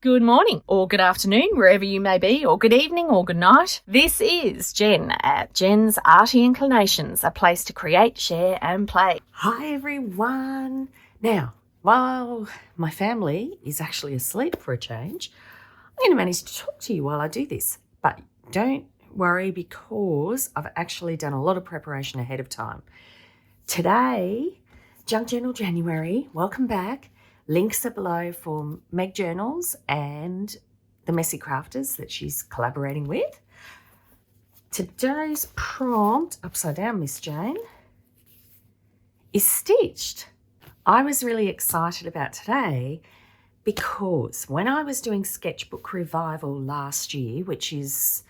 Good morning, or good afternoon, wherever you may be, or good evening, or good night. This is Jen at JensArtyInclinations, a place to create, share, and play. Hi everyone. Now, while my family is actually asleep for a change, I'm going to manage to talk to you while I do this. But don't worry, because I've actually done a lot of preparation ahead of time. Today, JournalJanuary, welcome back. Links are below for Meg Journals and the Messy Crafters that she's collaborating with. Today's prompt, upside down Miss Jane, is stitched. I was really excited about today because when I was doing Sketchbook Revival last year, which is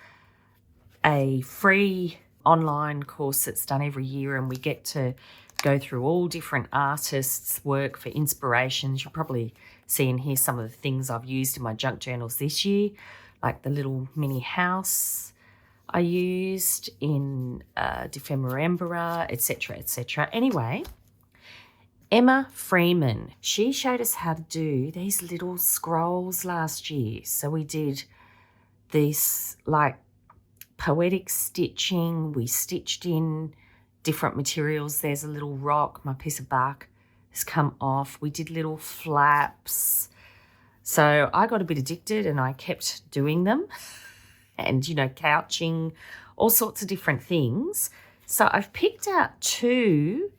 a free online course that's done every year, and we get to go through all different artists' work for inspirations. You'll probably see and hear some of the things I've used in my junk journals this year, like the little mini house I used in Defemorembra, etc., etc. Anyway, Emma Freeman, she showed us how to do these little scrolls last year. So we did this like poetic stitching. We stitched in different materials. There's a little rock, my piece of bark has come off. We did little flaps. So I got a bit addicted and I kept doing them and, couching, all sorts of different things. So I've picked out two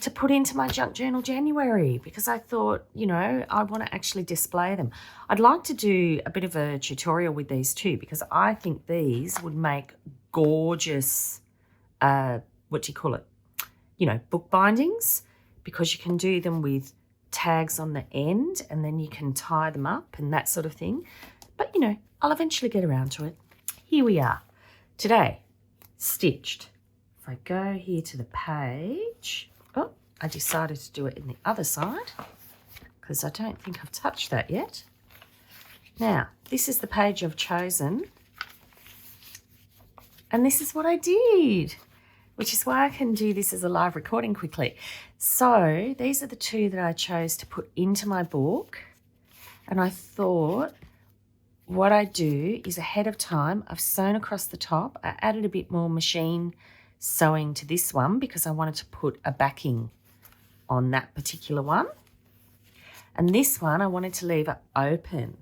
to put into my junk journal January because I thought, I want to actually display them. I'd like to do a bit of a tutorial with these too because I think these would make gorgeous book bindings, because you can do them with tags on the end and then you can tie them up and that sort of thing. But, I'll eventually get around to it. Here we are. Today, stitched. If I go here to the page, I decided to do it in the other side because I don't think I've touched that yet. Now, this is the page I've chosen. And this is what I did, which is why I can do this as a live recording quickly. So these are the two that I chose to put into my book. And I thought what I do is ahead of time, I've sewn across the top. I added a bit more machine sewing to this one because I wanted to put a backing on that particular one. And this one I wanted to leave it open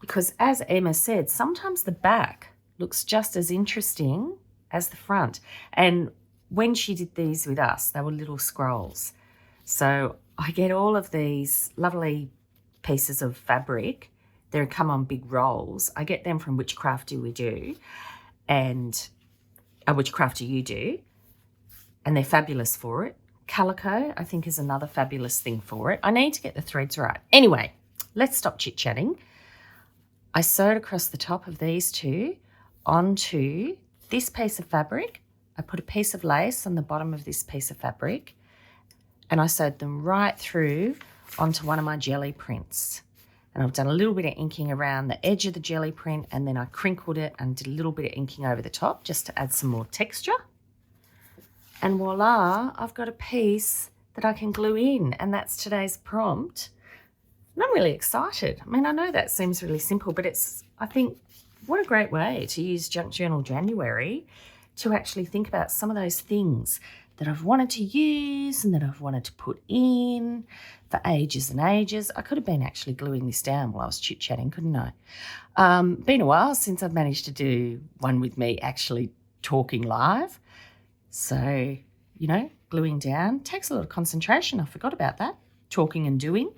because, as Emma said, sometimes the back looks just as interesting as the front. And when she did these with us, they were little scrolls. So I get all of these lovely pieces of fabric. They come on big rolls. I get them from Which Craft Do We Do, and Which Craft Do You Do? And they're fabulous for it. Calico, I think, is another fabulous thing for it. I need to get the threads right. Anyway, let's stop chit-chatting. I sewed across the top of these two onto this piece of fabric. I put a piece of lace on the bottom of this piece of fabric and I sewed them right through onto one of my jelly prints. And I've done a little bit of inking around the edge of the jelly print, and then I crinkled it and did a little bit of inking over the top just to add some more texture. And voila, I've got a piece that I can glue in, and that's today's prompt. And I'm really excited. I mean, I know that seems really simple, but I think, what a great way to use Junk Journal January to actually think about some of those things that I've wanted to use and that I've wanted to put in for ages and ages. I could have been actually gluing this down while I was chit-chatting, couldn't I? Been a while since I've managed to do one with me actually talking live. So, gluing down takes a lot of concentration. I forgot about that. Talking and doing.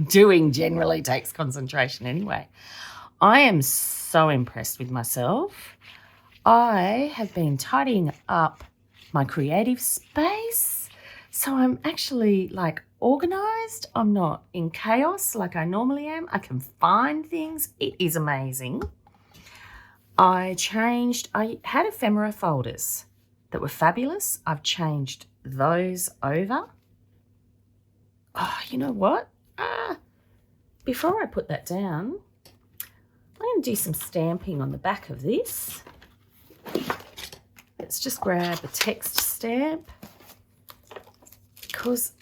Doing generally takes concentration anyway. I am so impressed with myself. I have been tidying up my creative space. So I'm actually organised. I'm not in chaos like I normally am. I can find things. It is amazing. I had ephemera folders that were fabulous. I've changed those over. Oh, you know what? Before I put that down, I'm going to do some stamping on the back of this. Let's just grab a text stamp because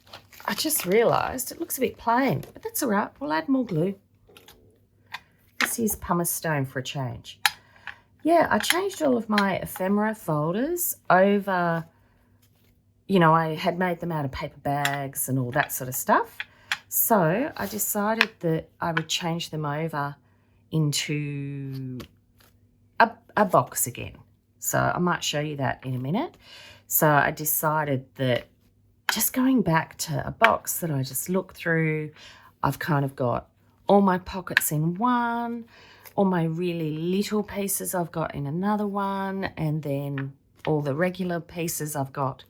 I just realised it looks a bit plain, but that's all right. We'll add more glue. Let's use pumice stone for a change. Yeah, I changed all of my ephemera folders over, you know, I had made them out of paper bags and all that sort of stuff. So I decided that I would change them over into a box again. So I might show you that in a minute. So I decided that just going back to a box that I just look through, I've kind of got all my pockets in one, all my really little pieces I've got in another one, and then all the regular pieces I've got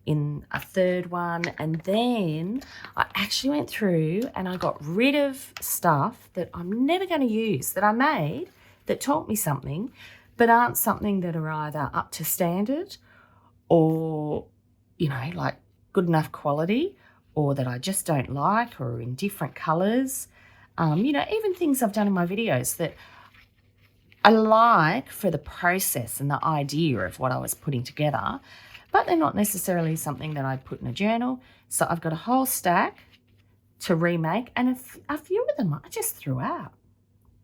in a third one. And then I actually went through and I got rid of stuff that I'm never going to use, that I made, that taught me something, but aren't something that are either up to standard or, you know, like good enough quality, or that I just don't like, or in different colours. You know, even things I've done in my videos that I like for the process and the idea of what I was putting together, but they're not necessarily something that I'd put in a journal. So I've got a whole stack to remake, and a few of them I just threw out.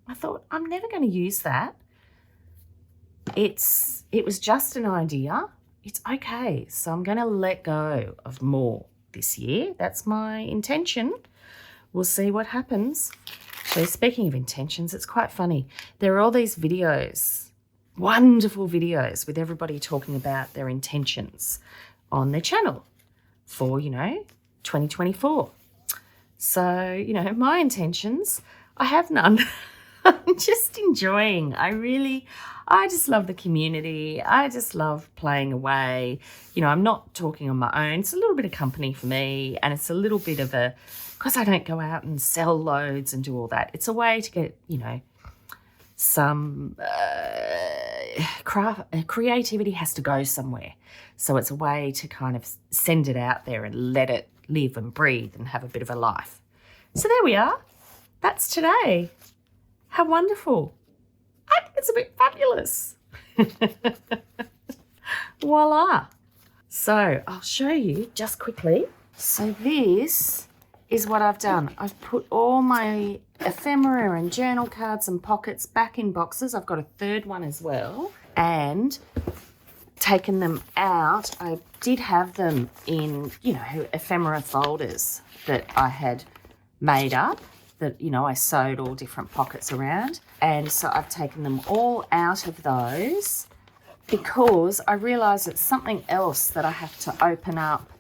I thought, I'm never going to use that. It was just an idea. It's okay. So I'm going to let go of more this year. That's my intention. We'll see what happens. So speaking of intentions, it's quite funny. There are all these videos, wonderful videos with everybody talking about their intentions on their channel for, you know, 2024. So, you know, my intentions, I have none. I'm just enjoying. I just love the community. I just love playing away. You know, I'm not talking on my own. It's a little bit of company for me, and it's a little bit of because I don't go out and sell loads and do all that. It's a way to get, you know, some creativity has to go somewhere. So it's a way to kind of send it out there and let it live and breathe and have a bit of a life. So there we are. That's today. How wonderful. I think it's a bit fabulous. Voila. So I'll show you just quickly. So this is what I've done. I've put all my ephemera and journal cards and pockets back in boxes. I've got a third one as well. And taken them out. I did have them in, you know, ephemera folders that I had made up, that, you know, I sewed all different pockets around. And so I've taken them all out of those because I realised it's something else that I have to open up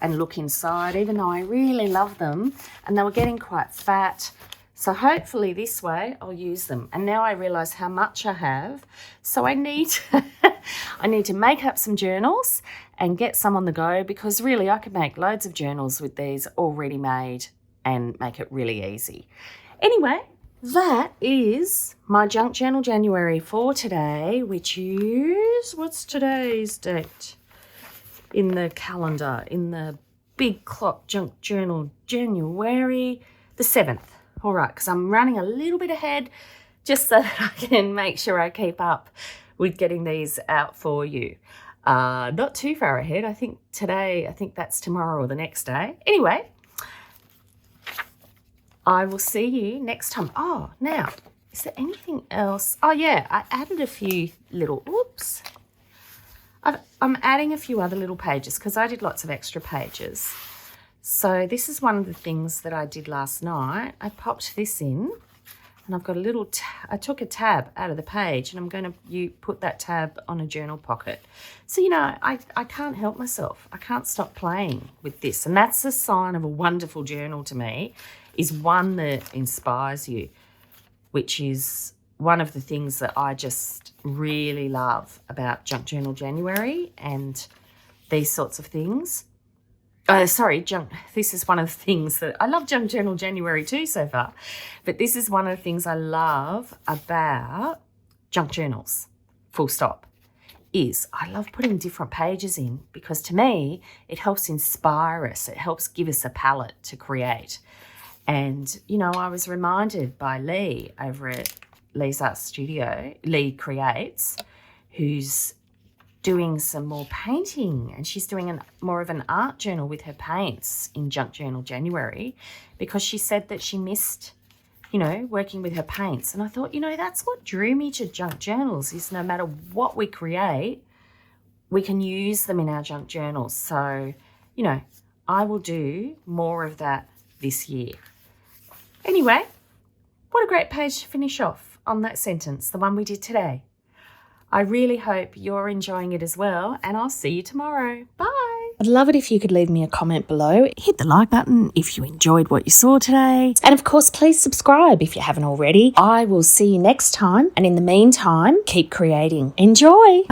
and look inside, even though I really love them and they were getting quite fat. So hopefully this way I'll use them. And now I realise how much I have. So I need to make up some journals and get some on the go, because really I could make loads of journals with these already made and make it really easy. Anyway, that is my Junk Journal January for today, which is, what's today's date in the calendar, in the big clock, Junk Journal January the 7th. All right, because I'm running a little bit ahead just so that I can make sure I keep up with getting these out for you. Not too far ahead. I think that's tomorrow or the next day. Anyway, I will see you next time. Oh, now, is there anything else? Oh, yeah, I added a few little, I'm adding a few other little pages because I did lots of extra pages. So this is one of the things that I did last night. I popped this in and I've got a little, I took a tab out of the page and I'm going to put that tab on a journal pocket. So, you know, I can't help myself. I can't stop playing with this. And that's a sign of a wonderful journal to me, is one that inspires you, which is one of the things that I just really love about Junk Journal January and these sorts of things. This is one of the things that I love Junk Journal January too so far, but this is one of the things I love about junk journals, full stop, is I love putting different pages in, because to me, it helps inspire us. It helps give us a palette to create. And, you know, I was reminded by Lee over at Lee's Art Studio, Lee Creates, who's doing some more painting, and she's doing more of an art journal with her paints in JournalJanuary, because she said that she missed, working with her paints. And I thought, that's what drew me to junk journals, is no matter what we create, we can use them in our junk journals. So, I will do more of that this year. Anyway, what a great page to finish off on that sentence, the one we did today. I really hope you're enjoying it as well, and I'll see you tomorrow. Bye. I'd love it if you could leave me a comment below. Hit the like button if you enjoyed what you saw today. And of course, please subscribe if you haven't already. I will see you next time. And in the meantime, keep creating. Enjoy.